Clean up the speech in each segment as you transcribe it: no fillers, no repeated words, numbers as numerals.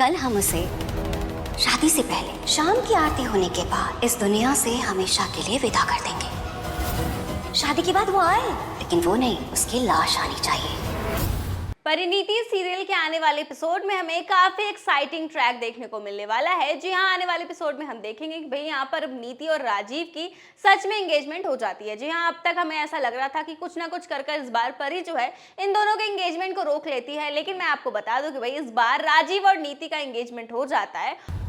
कल हम उसे शादी से पहले शाम की आरती होने के बाद इस दुनिया से हमेशा के लिए विदा कर देंगे। शादी के बाद वो आए, लेकिन वो नहीं, उसकी लाश आनी चाहिए। परिणीति सीरियल के आने वाले एपिसोड में हमें काफी एक्साइटिंग ट्रैक देखने को मिलने वाला है। जी हाँ, आने वाले एपिसोड में हम देखेंगे कि भाई यहाँ पर नीति और राजीव की सच में एंगेजमेंट हो जाती है। जी हाँ, अब तक हमें ऐसा लग रहा था कि कुछ ना कुछ कर इस बार परी जो है इन दोनों के एंगेजमेंट को रोक लेती है, लेकिन मैं आपको बता दूं कि भाई इस बार राजीव और नीति का एंगेजमेंट हो जाता है।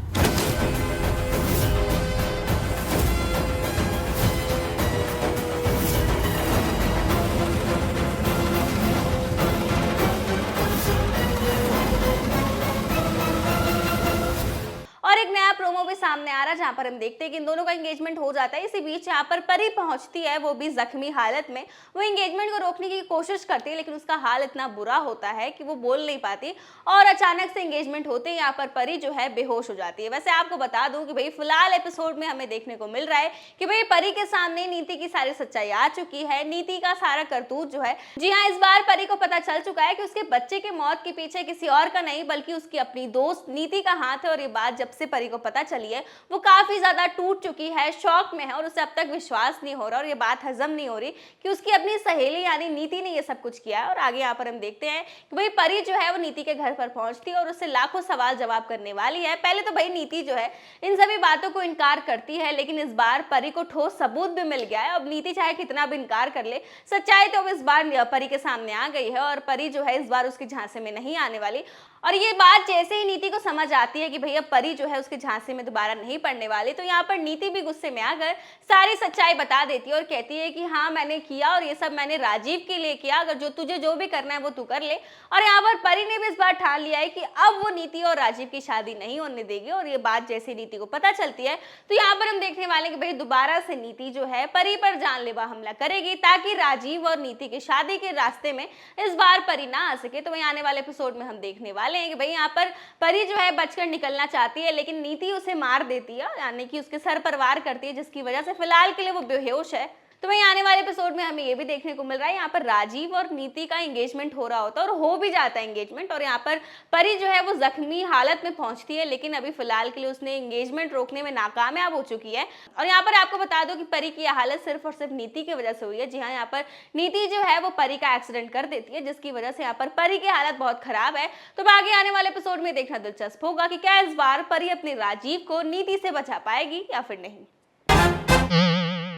और एक नया प्रोमो भी सामने आ रहा है जहां पर हम देखते हैं कि इन दोनों का एंगेजमेंट हो जाता है। इसी बीच यहाँ पर परी पहुंचती है, वो भी जख्मी हालत में। वो एंगेजमेंट को रोकने की कोशिश करती है, लेकिन उसका हाल इतना बुरा होता है कि वो बोल नहीं पाती और अचानक से एंगेजमेंट होते ही यहाँ पर परी जो है बेहोश हो जाती है। वैसे आपको बता दूं कि भाई फिलहाल एपिसोड में हमें देखने को मिल रहा है कि भाई परी के सामने नीति की सारी सच्चाई आ चुकी है, नीति का सारा करतूत जो है। जी हाँ, इस बार परी को पता चल चुका है कि उसके बच्चे के मौत के पीछे किसी और का नहीं बल्कि उसकी अपनी दोस्त नीति का हाथ है। और ये बात जब से परी को पता चली है वो काफी ज्यादा टूट चुकी है, शॉक में है और उसे अब तक विश्वास नहीं हो रहा और ये बात हजम नहीं हो रही कि उसकी अपनी सहेली यानी नीति ने ये सब कुछ किया है। और आगे यहाँ पर हम देखते हैं कि भाई परी जो है वो नीति के घर पर पहुंचती है और उससे लाखों सवाल जवाब करने वाली है। पहले तो भाई नीति जो है इन सभी बातों को इनकार करती है, लेकिन इस बार परी को ठोस सबूत भी मिल गया है। अब नीति चाहे कितना भी इनकार कर ले, सच्चाई तो अब इस बार परी के सामने आ गई है और परी जो है इस बार उसके झांसे में नहीं आने वाली। और ये बात जैसे ही नीति को समझ आती है कि भैया परी जो है उसके झांसे में दोबारा नहीं पड़ने वाली, तो यहाँ पर नीति भी गुस्से में आकर सारी सच्चाई बता देती है और कहती है कि हाँ मैंने किया और ये सब मैंने राजीव के लिए किया, अगर तुझे जो भी करना है वो तू कर ले। और यहाँ पर परी ने भी इस बार ठान लिया है कि अब वो नीति और राजीव की शादी नहीं होने देगी। और ये बात जैसे नीति को पता चलती है तो यहाँ पर हम देखने वाले कि भाई दोबारा से नीति जो है परी पर जानलेवा हमला करेगी ताकि राजीव और नीति की शादी के रास्ते में इस बार परी ना आ सके। तो वही आने वाले एपिसोड में हम देखने वाले हैं कि भाई यहाँ पर परी जो है बचकर निकलना चाहती है, लेकिन नीति उसे मार देती है, यानी कि उसके सर पर वार करती है, जिसकी वजह से फिलहाल के लिए वो बेहोश है। तो वहीं आने वाले एपिसोड में हमें ये भी देखने को मिल रहा है यहाँ पर राजीव और नीति का एंगेजमेंट हो रहा होता है और हो भी जाता है एंगेजमेंट। और यहाँ पर परी जो है वो जख्मी हालत में पहुंचती है, लेकिन अभी फिलहाल के लिए उसने एंगेजमेंट रोकने में नाकामयाब हो चुकी है। और यहाँ पर आपको बता दो कि परी की यह हालत सिर्फ और सिर्फ नीति की वजह से हुई है। जी हाँ, यहाँ पर नीति जो है वो परी का एक्सीडेंट कर देती है, जिसकी वजह से यहाँ पर परी की हालत बहुत खराब है। तो आगे आने वाले एपिसोड में देखना दिलचस्प होगा कि क्या इस बार परी अपने राजीव को नीति से बचा पाएगी या फिर नहीं।